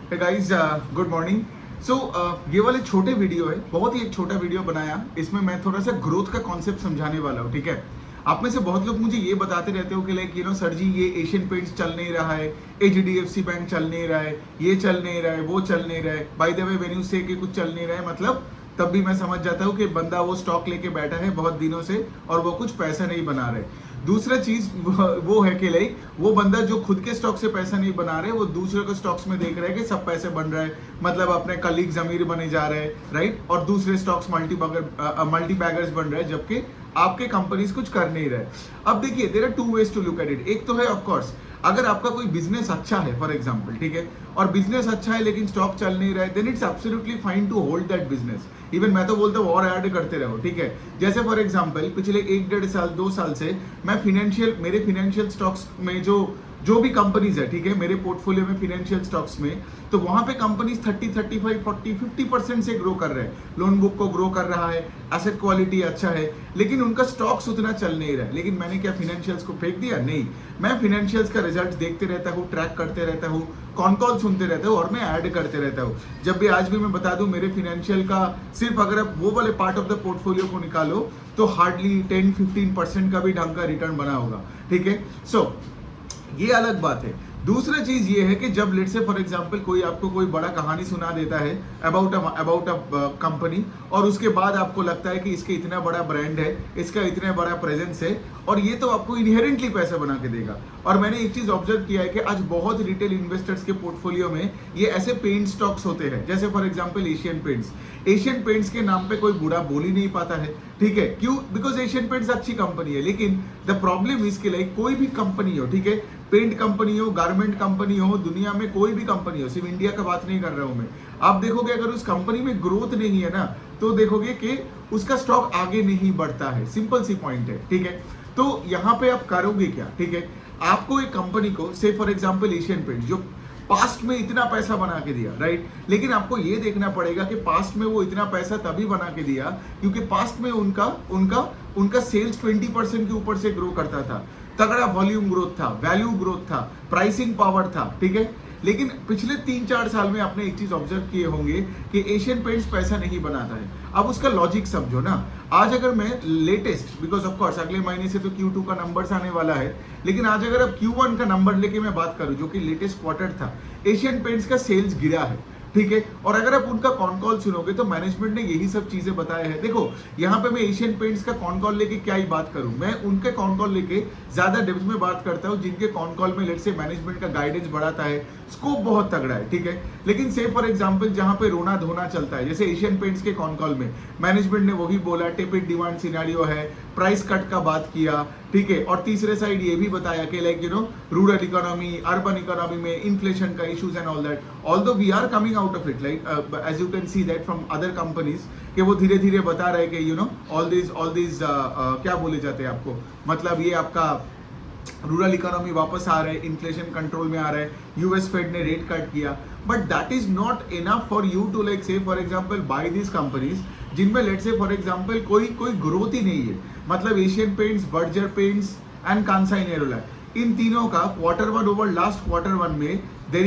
हे guys, good morning. So ये वाले छोटे वीडियो है, बहुत ही एक छोटा वीडियो बनाया। इसमें मैं थोड़ा सा ग्रोथ का कॉन्सेप्ट समझाने वाला हूँ, ठीक है। आप में से बहुत लोग मुझे ये बताते रहते हो कि लाइक सर जी ये एशियन पेंट्स चल नहीं रहा है, एचडीएफसी बैंक चल नहीं रहा है, ये चल नहीं रहा है, वो चल नहीं रहा है। बाय द वे वेन्यू से कि कुछ चल नहीं रहा है, मतलब तब भी मैं समझ जाता हूँ कि बंदा वो स्टॉक लेके बैठा है बहुत दिनों से और वो कुछ पैसा नहीं बना रहे। दूसरा चीज वो है कि लाइक वो बंदा जो खुद के स्टॉक से पैसा नहीं बना रहे, वो दूसरे के स्टॉक्स में देख रहे हैं कि सब पैसे बन रहे हैं, मतलब अपने कलीग्स अमीर बने जा रहे हैं, राइट। और दूसरे स्टॉक्स मल्टी बैगर्स बन रहे हैं, जबकि आपके कंपनीज कुछ कर नहीं रहे। अब देखिए, there are two ways to look at it. एक तो है ऑफ कोर्स, अगर आपका कोई बिजनेस अच्छा है फॉर एग्जांपल, ठीक है, और बिजनेस अच्छा है लेकिन स्टॉक चल नहीं रहा है, then it's absolutely fine to hold that business. Even मैं तो बोलता हूँ और ऐड करते रहो, ठीक है। जैसे फॉर एग्जांपल पिछले 1-1.5 साल 2 साल से मैं मेरे फिनेंशियल स्टॉक्स में जो भी कंपनीज है, ठीक है, मेरे पोर्टफोलियो में फिनेंशियल स्टॉक्स में, तो वहां पे कंपनीज 30, 35, 40, 50% से ग्रो कर रहे हैं। लोन बुक को ग्रो कर रहा है, एसेट क्वालिटी अच्छा है, लेकिन उनका स्टॉक्स उतना चल नहीं रहा है। लेकिन मैंने क्या फिनेंशियल्स को फेंक दिया? नहीं, मैं फिनेंशियल्स का रिजल्ट देखते रहता हूँ, ट्रैक करते रहता हूँ, कॉन कॉल सुनते रहता हूँ और मैं ऐड करते रहता हूँ। जब भी आज भी मैं बता दूं, मेरे फिनेंशियल का सिर्फ अगर आप वो वाले पार्ट ऑफ द पोर्टफोलियो को निकालो तो हार्डली 10-15% का भी ढंग का रिटर्न बना होगा, ठीक है। सो ये अलग बात है। दूसरा चीज ये है कि जब लेट से फॉर एग्जांपल कोई आपको कोई बड़ा कहानी सुना देता है अबाउट अ कंपनी, और उसके बाद आपको लगता है कि इसके इतना बड़ा ब्रांड है, इसका इतना बड़ा प्रेजेंस है, और ये तो आपको इनहेरेंटली पैसा बना के देगा। और मैंने एक चीज ऑब्जर्व किया है कि आज बहुत रिटेल इन्वेस्टर्स के पोर्टफोलियो में ये ऐसे पेंट स्टॉक्स होते हैं, जैसे फॉर एग्जांपल एशियन पेंट्स के नाम पे कोई बूढ़ा बोल ही नहीं पाता है, ठीक है। क्यों? बिकॉज एशियन पेंट्स अच्छी कंपनी है, लेकिन द प्रॉब्लम इसके लिए कोई भी कंपनी हो, ठीक है, पेंट कंपनी हो, गारमेंट कंपनी हो, दुनिया में कोई भी कंपनी हो, सिर्फ इंडिया का बात नहीं कर रहा हूं मैं, आप देखोगे अगर उस कंपनी में ग्रोथ नहीं है ना, तो देखोगे कि उसका स्टॉक आगे नहीं बढ़ता है। सिंपल सी पॉइंट है, ठीक है। तो यहां पे आप करोगे क्या, ठीक है। आपको एक कंपनी को, से फॉर एग्जांपल एशियन पेंट, जो पास्ट में इतना पैसा बना के दिया, राइट, लेकिन आपको ये देखना पड़ेगा कि पास्ट में वो इतना पैसा तभी बना के दिया क्योंकि पास्ट में उनका सेल्स 20% के ऊपर से ग्रो करता था, तगड़ा वॉल्यूम ग्रोथ था, वैल्यू ग्रोथ था, प्राइसिंग पावर था, ठीक है। लेकिन पिछले 3-4 साल में आपने एक चीज ऑब्जर्व किए होंगे कि एशियन पेंट्स पैसा नहीं बनाता है। अब उसका लॉजिक समझो ना। आज अगर मैं लेटेस्ट, बिकॉज ऑफ कोर्स अगले महीने से तो Q2 का नंबर्स आने वाला है, लेकिन आज अगर अब Q1 का नंबर लेके मैं बात करूं, जो कि लेटेस्ट क्वार्टर था, एशियन पेंट्स का सेल्स गिरा है, ठीक है। और अगर आप उनका कॉन कॉल सुनोगे तो मैनेजमेंट ने यही सब चीजें बताया है। देखो, यहाँ पे मैं एशियन पेंट्स का कॉन कॉल लेके क्या ही बात करूं, मैं उनके कॉन कॉल लेके ज्यादा डेप्थ में बात करता हूं जिनके कॉन कॉल में लेट से मैनेजमेंट का गाइडेंस बढ़ाता है, स्कोप बहुत तगड़ा है, ठीक है। लेकिन से फॉर एग्जांपल जहां पे रोना धोना चलता है, जैसे एशियन पेंट्स के कॉन कॉल में मैनेजमेंट ने वही बोला, टेपिड डिमांड सिनेरियो है, प्राइस कट का बात किया, ठीक है। और तीसरे साइड ये भी बताया कि like rural economy, urban economy में इन्फ्लेशन का issues and all that, although we are coming out of it, like as you can see that from other companies, कि वो धीरे धीरे बता रहे कि ऑल दीज क्या बोले जाते हैं आपको, मतलब ये आपका रूरल इकोनॉमी वापस आ रहा है, इन्फ्लेशन कंट्रोल में आ रहा है, यूएस फेड ने रेट कट किया, but that is not enough for you to like say for example by this companies जिनमें लेट से फॉर एग्जांपल कोई ग्रोथ ही नहीं है। मतलब Asian Paints, Berger Paints and Kansai Nerolac, इन तीनों का Q1 ओवर लास्ट Q1 में there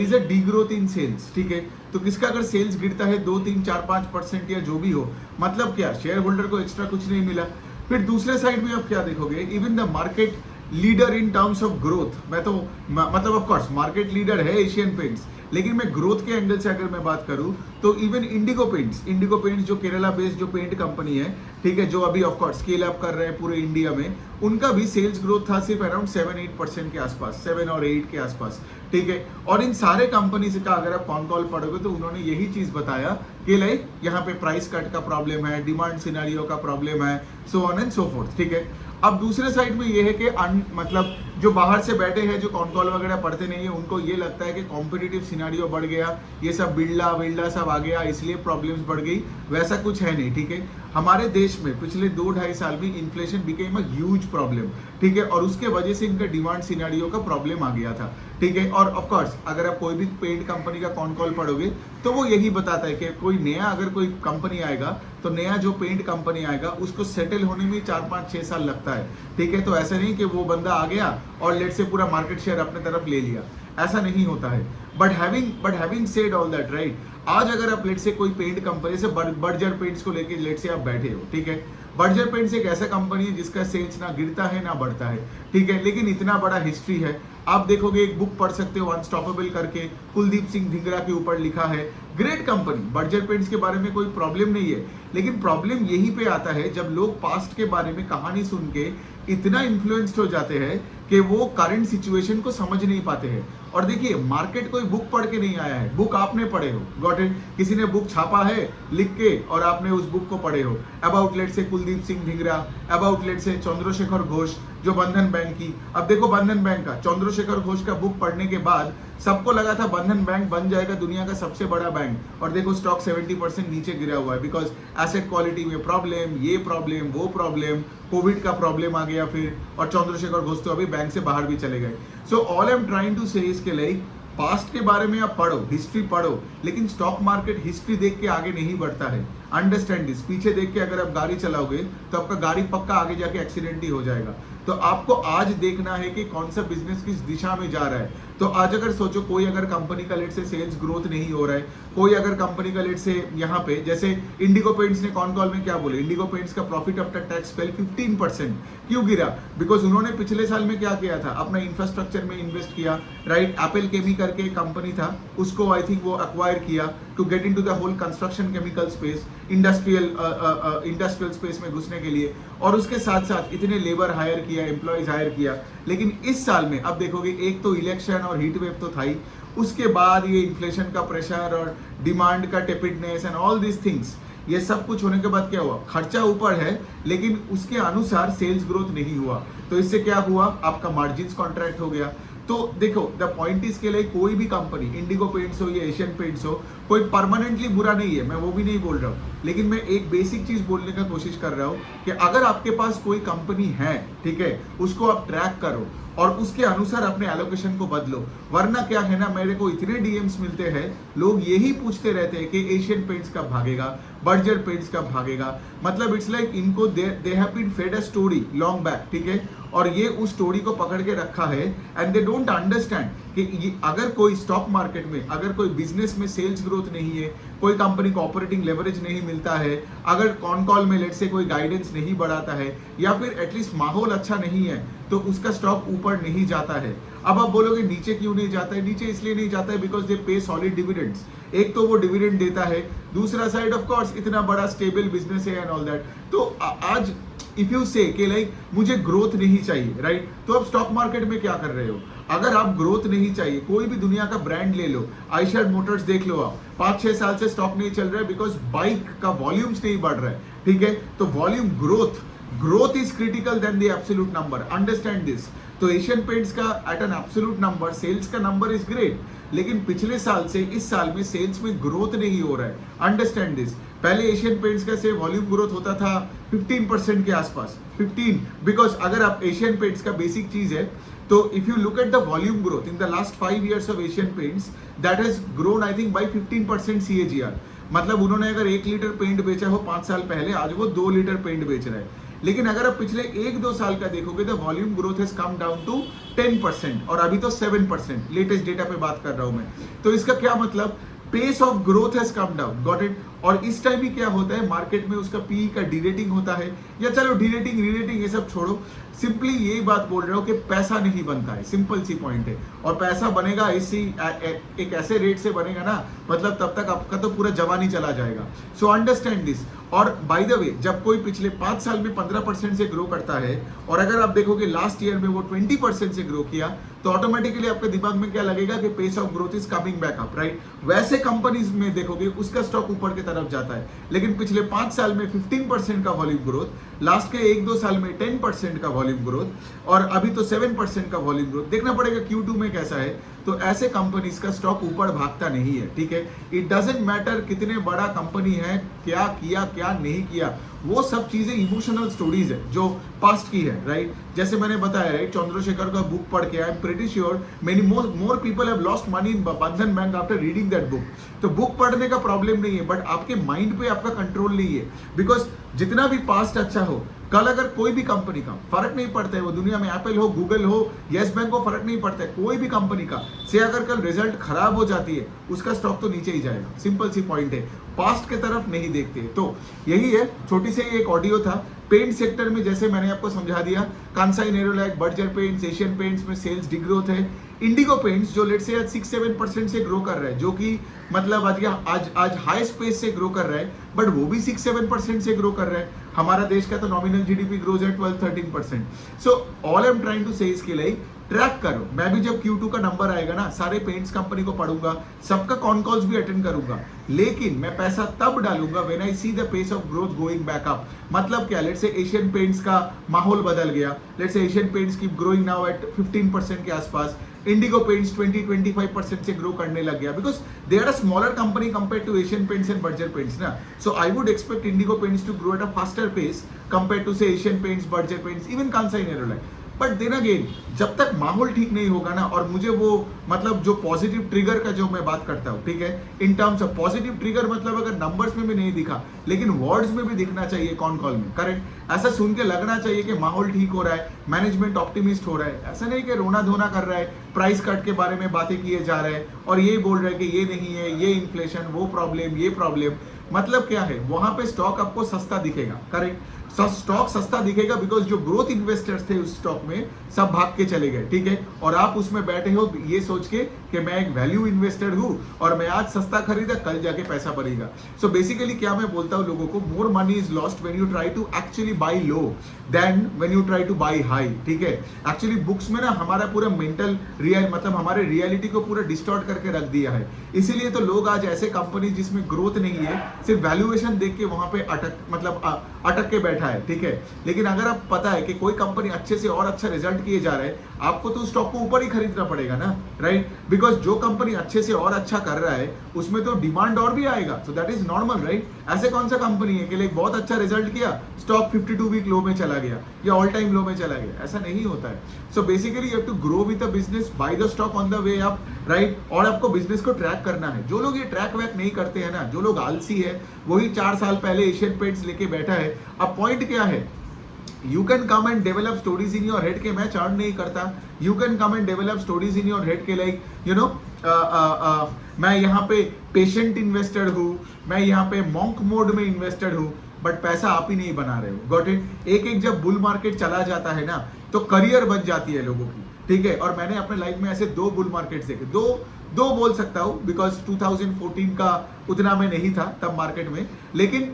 is a degrowth in sales, ठीक है। तो किसका अगर सेल्स गिरता है 2-3-4-5% या जो भी हो, मतलब क्या, शेयर होल्डर को एक्स्ट्रा कुछ नहीं मिला। फिर दूसरे साइड में आप क्या देखोगे, even the market leader in terms of growth, मैं तो मतलब ऑफ कोर्स मार्केट लीडर है एशियन पेंट्स, लेकिन मैं ग्रोथ के एंगल से अगर मैं बात करूं तो इवन इंडिगो पेंट्स जो केरला बेस्ड जो पेंट कंपनी है, ठीक है, जो अभी ऑफ कोर्स स्केल अप कर रहे हैं पूरे इंडिया में, उनका भी सेल्स ग्रोथ था सिर्फ अराउंड 7-8% के आसपास, 7 और 8 के आसपास, ठीक है। और इन सारे कंपनीज का अगर आप कॉन कॉल पढ़ोगे तो उन्होंने यही चीज बताया कि लाइक यहाँ पे प्राइस कट का प्रॉब्लम है, डिमांड सिनेरियो का प्रॉब्लम है, so on and so fourth, ठीक है। अब दूसरे साइड में ये है कि मतलब जो बाहर से बैठे हैं, जो कॉन कॉल वगैरह पढ़ते नहीं है, उनको ये लगता है कि कॉम्पिटिटिव सिनेरियो बढ़ गया, ये सब बिल्डा सब आ गया, इसलिए प्रॉब्लम्स बढ़ गई। वैसा कुछ है नहीं, ठीक है। हमारे देश में पिछले 2-2.5 साल में inflation became a huge problem, ठीक है, और उसके वजह से इनका डिमांड सिनेरियो का प्रॉब्लम आ गया था, ठीक है। और ऑफ कोर्स अगर आप कोई भी पेंट कंपनी का कॉन कॉल पढ़ोगे तो वो यही बताता है कि कोई नया अगर कोई कंपनी आएगा तो नया जो पेंट कंपनी आएगा उसको सेटल होने में 4-5-6 साल लगता है, ठीक है। तो ऐसा नहीं कि वो बंदा आ गया और लेट से पूरा मार्केट शेयर अपने तरफ ले लिया। ऐसा नहीं होता है। But having said all that, right, आज अगर आप लेट से कोई पेंट कंपनी से बर्जर पेंट्स को लेके लेट से आप बैठे हो, ठीक है, बर्जर पेंट्स एक ऐसा कंपनी है जिसका सेल्स ना गिरता है ना बढ़ता है, ठीक है, लेकिन इतना बड़ा हिस्ट्री है। आप देखोगे, एक बुक पढ़ सकते हो अनस्टॉपेबल करके, कुलदीप सिंह धिंगरा के ऊपर लिखा है, ग्रेट कंपनी। बर्जर पेंट्स के बारे में कोई प्रॉब्लम नहीं है, लेकिन प्रॉब्लम यही पे आता है जब लोग पास्ट के बारे में कहानी सुन के इतना इन्फ्लुएंस्ड हो जाते हैं कि वो करंट सिचुएशन को समझ नहीं पाते हैं। और देखिए, मार्केट कोई बुक पढ़ के नहीं आया है, बुक आपने पढ़े हो, गॉट इट, किसी ने बुक छापा है लिख के और आपने उस बुक को पढ़े हो, अबाउट लेट से कुलदीप सिंह धिंगरा, अबाउट लेट से चंद्रशेखर घोष जो बंधन बैंक की। अब देखो, बंधन बैंक का, चंद्रशेखर घोष का बुक पढ़ने के बाद सबको लगा था बंधन बैंक बन जाएगा दुनिया का सबसे बड़ा बैंक, और देखो स्टॉक 70% नीचे गिरा हुआ है, बिकॉज एसेट क्वालिटी में प्रॉब्लम, ये प्रॉब्लम, वो प्रॉब्लम, कोविड का प्रॉब्लम आ गया फिर, और चंद्रशेखर घोष तो अभी बैंक से बाहर भी चले गए। So all I am trying to say इसके लाइक, पास्ट के बारे में आप पढ़ो, हिस्ट्री पढ़ो, लेकिन स्टॉक मार्केट हिस्ट्री देख के आगे नहीं बढ़ता है। Understand this. पीछे देख के अगर आप गाड़ी चलाओगे तो आपका गाड़ी पक्का आगे जाके एक्सीडेंट ही हो जाएगा। तो आपको आज देखना है कि कौन सा बिजनेस किस दिशा में जा रहा है। तो आज अगर सोचो, कोई अगर कंपनी का लेट से सेल्स ग्रोथ नहीं हो रहा है, कोई अगर कंपनी का लेट से यहाँ पे, जैसे इंडिगो पेंट्स ने कॉन कॉल में क्या बोले, इंडिगो पेंट्स का प्रॉफिट आफ्टर टैक्स फेल 15%। क्यों गिरा? बिकॉज उन्होंने पिछले साल में क्या किया था, अपना इंफ्रास्ट्रक्चर में इन्वेस्ट किया, राइट। एप्पल केमी करके एक कंपनी था, उसको आई थिंक वो अक्वायर किया to get into the whole construction chemical space, industrial space में घुसने के लिए, और उसके साथ साथ इतने लेबर हायर किया, एम्प्लॉयज हायर किया। लेकिन इस साल में अब देखोगे, एक तो इलेक्शन और हीट वेव तो था ही, उसके बाद ये इन्फ्लेशन का प्रेशर और डिमांड का टेपिडनेस एंड ऑल दिस थिंग्स, ये सब कुछ होने के बाद क्या हुआ, खर्चा ऊपर है लेकिन उसके अनुसार सेल्स ग्रोथ नहीं हुआ। तो इससे क्या हुआ, आपका मार्जिन्स कॉन्ट्रैक्ट हो गया। तो देखो, द पॉइंट इज के लिए कोई भी कंपनी, इंडिगो पेंट्स हो या एशियन पेंट्स हो, कोई परमानेंटली बुरा नहीं है, मैं वो भी नहीं बोल रहा हूँ, लेकिन मैं एक बेसिक चीज बोलने का कोशिश कर रहा हूँ कि अगर आपके पास कोई कंपनी है, ठीक है, उसको आप ट्रैक करो और उसके अनुसार अपने एलोकेशन को बदलो। वरना क्या है ना, मेरे को इतने डीएम्स मिलते हैं, लोग यही पूछते रहते हैं कि एशियन पेंट्स कब भागेगा, बर्जर पेंट्स कब भागेगा। मतलब इट्स लाइक इनको they have been fed a story long back, ठीक है, और ये उस स्टोरी को पकड़ के रखा है एंड दे डोंट अंडरस्टैंड कि ये अगर कोई स्टॉक मार्केट में, अगर कोई बिजनेस में सेल्स ग्रोथ नहीं है, कोई कंपनी को ऑपरेटिंग लेवरेज नहीं मिलता है, अगर कॉन कॉल में लेट से कोई गाइडेंस नहीं बढ़ाता है, या फिर एटलीस्ट माहौल अच्छा नहीं है, तो उसका स्टॉक ऊपर नहीं जाता है। अब आप बोलोगे नीचे क्यों नहीं जाता है? नीचे इसलिए नहीं जाता है बिकॉज दे पे सॉलिड डिविडेंड्स। एक तो वो डिविडेंड देता है, दूसरा साइड ऑफ कोर्स इतना बड़ा स्टेबल बिजनेस है एंड ऑल दैट। तो आज इफ यू से कि लाइक मुझे ग्रोथ नहीं चाहिए, राइट, तो आप स्टॉक मार्केट में क्या कर रहे हो? अगर आप ग्रोथ नहीं चाहिए, कोई भी दुनिया का ब्रांड ले लो, आइशर मोटर्स देख लो, आप 5-6 साल से स्टॉक नहीं चल रहा है बिकॉज बाइक का वॉल्यूम्स नहीं बढ़ रहा है, ठीक है। तो volume growth is critical than the absolute number, understand this. तो एशियन पेंट्स का at an absolute number, sales का नंबर इज ग्रेट, लेकिन पिछले साल से इस साल में सेल्स में ग्रोथ नहीं हो रहा है, अंडरस्टैंड दिस। पहले एशियन पेंट्स का से वॉल्यूम ग्रोथ होता था 15% के आसपास, 15, बिकॉज अगर आप एशियन पेंट्स का बेसिक चीज है, तो if you look at the volume growth in the last 5 years of Asian paints, that has grown I think by 15% CAGR। मतलब उन्होंने अगर 1 लीटर पेंट बेचा हो 5 साल पहले, आज वो 2 लीटर पेंट बेच रहा है। लेकिन अगर आप पिछले 1-2 साल का देखोगे, the volume growth has come down to 10%, और अभी तो 7%, लेटेस्ट डेटा पे बात कर रहा हूं मैं। तो इसका क्या मतलब, pace of growth has come down, got it. और इस टाइम ही क्या होता है, मार्केट में उसका पी का डीरेटिंग होता है, या चलो डीरेटिंग रीरेटिंग ये सब छोड़ो, सिंपली यही बात बोल रहे हो कि पैसा नहीं बनता है, सिंपल सी पॉइंट है। और पैसा बनेगा इसी एक ऐसे रेट से बनेगा ना, मतलब तब तक आपका तो पूरा जवानी चला जाएगा। So understand this. और बाय द वे, जब कोई पिछले 5 साल में 15% से ग्रो करता है, और अगर आप देखोगे लास्ट ईयर में वो 20% से ग्रो किया, तो ऑटोमेटिकली आपके दिमाग में क्या लगेगा कि pace of growth is coming back up, right. वैसे कंपनीज में देखोगे उसका स्टॉक ऊपर की तरफ जाता है, लेकिन पिछले 5 साल में 15% का वॉल्यूम ग्रोथ, लास्ट के 1-2 साल में 10% का वॉल्यूम ग्रोथ, और अभी तो 7% का वॉल्यूम ग्रोथ। देखना पड़ेगा Q2 में कैसा है। तो ऐसे कंपनीज का स्टॉक ऊपर भागता नहीं है, ठीक है। इट डजेंट मैटर कितने बड़ा कंपनी है, क्या किया क्या नहीं किया, वो सब चीजें इमोशनल स्टोरीज है जो पास्ट की है, राइट। जैसे मैंने बताया, राइट, चंद्रशेखर का बुक पढ़ के I am pretty sure many more people have lost money in Bandhan bank after reading that book. तो बुक पढ़ने का प्रॉब्लम नहीं है, बट आपके माइंड पे आपका कंट्रोल नहीं है, बिकॉज जितना भी पास्ट अच्छा हो, कल अगर कोई भी कंपनी का, फर्क नहीं पड़ता है वो दुनिया में एप्पल हो, गूगल हो, यस बैंक हो, फर्क नहीं पड़ता है, कोई भी कंपनी का से अगर कल रिजल्ट खराब हो जाती है, उसका स्टॉक तो नीचे ही जाएगा। सिंपल सी पॉइंट है, पास्ट के तरफ नहीं देखते। तो यही है, छोटी सी एक ऑडियो था। पेंट सेक्टर में जैसे मैंने आपको समझा दिया, Kansai Nerolac, Berger paints, Asian paints में सेल्स डिग्रोथ है। इंडिगो पेंट्स जो लेट से आज 6-7% से ग्रो कर रहा है, जो कि मतलब आज हाई स्पेस से ग्रो कर रहा है, बट वो भी 6-7% से ग्रो कर रहा है। हमारा देश का तो नॉमिनल जीडीपी ग्रोज है 12-13%। So all I am trying to say इसके लिए ट्रैक करो। मैं भी जब Q2 का नंबर आएगा ना, सारे पेंट्स कंपनी को पढ़ूंगा, सबका कॉन कॉल्स भी अटेंड करूंगा, लेकिन मैं पैसा तब डालूंगा when I see the pace of growth going back up. मतलब क्या, लेट्स से एशियन पेंट्स का माहौल बदल गया, let's say Asian paints keep growing now at 15% के आसपास, इंडिगो पेंट्स 20-25% से ग्रो करने लग गया, because they are a smaller company compare to Asian Paints and Berger Paints ना। So I would expect Indigo Paints to grow at a faster pace compare to say Asian Paints, Berger Paints, even Kansai Nerolac. But then again, जब तक माहौल ठीक नहीं होगा ना, और मुझे वो मतलब जो पॉजिटिव ट्रिगर का जो मैं बात करता हूँ, ठीक है, in terms of positive trigger, मतलब अगर नंबर्स में भी नहीं दिखा, लेकिन वर्ड्स में भी दिखना चाहिए कॉन कॉल में, करेक्ट। ऐसा सुन के लगना चाहिए कि माहौल ठीक हो रहा है, मैनेजमेंट ऑप्टिमिस्ट हो रहा है, ऐसा नहीं कि रोना धोना कर रहा है, प्राइस कट के बारे में बातें किए जा रहे हैं और ये बोल रहे हैं कि ये नहीं है, ये इन्फ्लेशन, वो प्रॉब्लम, ये प्रॉब्लम। मतलब क्या है, वहां पे स्टॉक आपको सस्ता दिखेगा, करेक्ट। स्टॉक सस्ता दिखेगा बिकॉज जो ग्रोथ इन्वेस्टर्स थे उस स्टॉक में सब भाग के चले गए, ठीक है, और आप उसमें बैठे हो ये सोच के कि मैं एक वैल्यू इन्वेस्टर हूं और मैं आज सस्ता खरीदा, कल जाके पैसा बढ़ेगा। सो बेसिकली क्या मैं बोलता हूं लोगों को, more money is lost when you try to actually buy low then when you try to buy high, ठीक है। एक्चुअली बुक्स में ना हमारा पूरा मेंटल मतलब हमारे रियलिटी को पूरा डिस्टॉर्ट करके रख दिया है। इसीलिए तो लोग आज ऐसे कंपनी जिसमें ग्रोथ नहीं है, सिर्फ वैल्यूएशन देख के वहां पे अटक के बैठा है, ठीक है। लेकिन अगर आप पता है कि कोई कंपनी अच्छे से और अच्छा रिजल्ट किए जा रहा है, आपको तो स्टॉक को ऊपर ही खरीदना पड़ेगा ना, राइट। बिकॉज जो कंपनी अच्छे से और अच्छा कर रहा है उसमें तो डिमांड और भी आएगा, so that is normal, right. ऐसे कौन सा कंपनी है कि लाइक बहुत अच्छा रिजल्ट किया, स्टॉक 52 वीक लो में चला गया या ऑल टाइम लो में चला गया, ऐसा नहीं होता है। So basically you have to grow with the business, buy the stock on the way up, right. और आपको बिजनेस को ट्रैक करना है। जो लोग ये ट्रैक वैक नहीं करते हैं ना, जो लोग आलसी है, वही 4 साल पहले एशियन पेंट्स लेके बैठा है। अब पॉइंट क्या है, you can come and develop stories in your head के मैं चार्ट नहीं करता, you can come and develop stories in your head के लाइक यू नो मैं यहाँ पे पेशेंट इन्वेस्टेड हूँ, मैं यहाँ पे मॉन्क मोड में इन्वेस्टेड हूँ, बट पैसा आप ही नहीं बना रहे हो, गॉट इट। एक जब बुल मार्केट चला जाता है ना, तो करियर बन जाती है लोगों की, ठीक है। और मैंने अपने लाइफ में ऐसे 2 बुल मार्केट देखे, दो बोल सकता हूँ, बिकॉज 2014 का उतना में नहीं था तब मार्केट में, लेकिन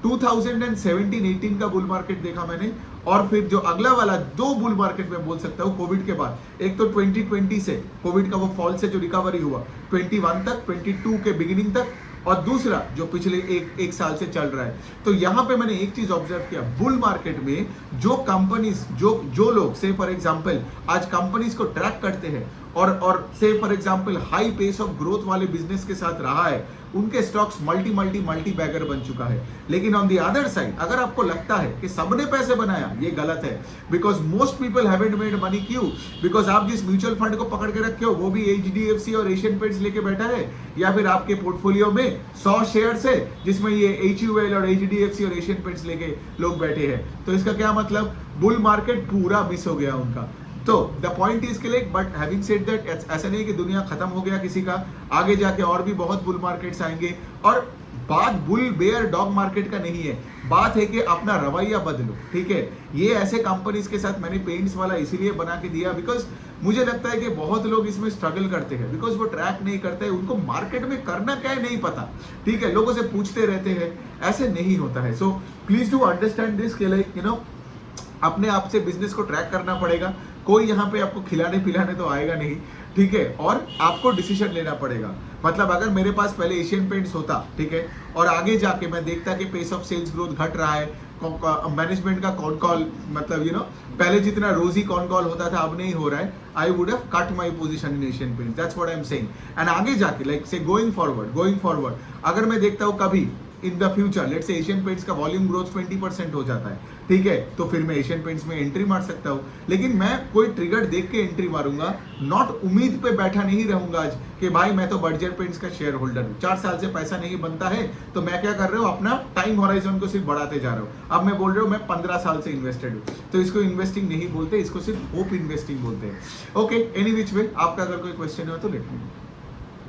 2017-18 का बुल मार्केट देखा मैंने। और फिर जो अगला वाला 2 बुल मार्केट में बोल सकता हूँ कोविड के बाद, एक तो 2020 से कोविड का वो फॉल से जो रिकवरी हुआ 21 तक, 22 के बिगिनिंग तक, और दूसरा जो पिछले एक साल से चल रहा है। तो यहाँ पे मैंने एक चीज ऑब्जर्व किया, बुल मार्केट में जो कंपनीज, जो लोग से फॉर एग्जांपल आज कंपनीज को ट्रैक करते हैं और say for example high pace of growth वाले बिजनेस के साथ रहा है, उनके स्टॉक्स मल्टी बैगर बन चुका है। लेकिन ऑन द अदर साइड अगर आपको लगता है कि सबने पैसे बनाया, ये गलत है, because most people haven't made money. क्यों? बिकॉज आप जिस म्यूचुअल फंड को पकड़ के रखे हो वो भी HDFC और एशियन पेंट्स लेके बैठा है, या फिर आपके पोर्टफोलियो में 100 शेयर्स है जिसमें ये HUL और HDFC और एशियन पेंट्स लेके लोग बैठे हैं। तो इसका क्या मतलब, बुल मार्केट पूरा मिस हो गया उनका। तो द पॉइंट इज के बट हैविंग सेड दैट, ऐसा नहीं कि दुनिया खत्म हो गया किसी का, आगे जाके और भी बहुत बुल मार्केट्स आएंगे। और बात बुल बेयर डॉग मार्केट का नहीं है, बात है कि अपना रवैया बदलो, ठीक है। ये ऐसे कंपनीज के साथ मैंने पेंट्स वाला इसीलिए बना के दिया बिकॉज मुझे लगता है कि बहुत लोग इसमें स्ट्रगल करते हैं, बिकॉज वो ट्रैक नहीं करते हैं, उनको मार्केट में करना क्या है नहीं पता, ठीक है। लोगों से पूछते रहते हैं, ऐसे नहीं होता है। So please do understand this के लाइक यू नो अपने आप से बिजनेस को ट्रैक करना पड़ेगा। कोई यहाँ पे आपको खिलाने पिलाने तो आएगा नहीं, ठीक है। और आपको डिसीजन लेना पड़ेगा। मतलब अगर मेरे पास पहले एशियन पेंट्स होता, ठीक है, और आगे जाके मैं देखता कि पेस ऑफ सेल्स ग्रोथ घट रहा है, मैनेजमेंट का कॉन कॉल मतलब यू नो पहले जितना रोजी कॉन कॉल होता था अब नहीं हो रहा है, I would have cut my position in Asian paints, that's what I am saying. And आगे जाके लाइक से गोइंग फॉरवर्ड अगर मैं देखता हूँ कभी in the future let's say Asian Paints का वॉल्यूम ग्रोथ 20% हो जाता है, ठीक है, तो फिर मैं एशियन पेंट्स में एंट्री मार सकता हूँ। लेकिन मैं कोई ट्रिगर देख के एंट्री मारूंगा, नॉट उम्मीद पे बैठा नहीं रहूंगा आज कि भाई मैं तो बर्जर पेंट्स का शेयर होल्डर हूँ, 4 साल से पैसा नहीं बनता है, तो मैं क्या कर रहा हूँ, अपना टाइम होराइजन को सिर्फ बढ़ाते जा रहा हूँ। अब मैं बोल रहा हूँ मैं 15 साल से इन्वेस्टेड हूँ, तो इसको इन्वेस्टिंग नहीं बोलते, इसको सिर्फ होप इन्वेस्टिंग बोलते हैं। ओके, एनी विच वे, आपका अगर कोई क्वेश्चन हो तो लेट मी नो।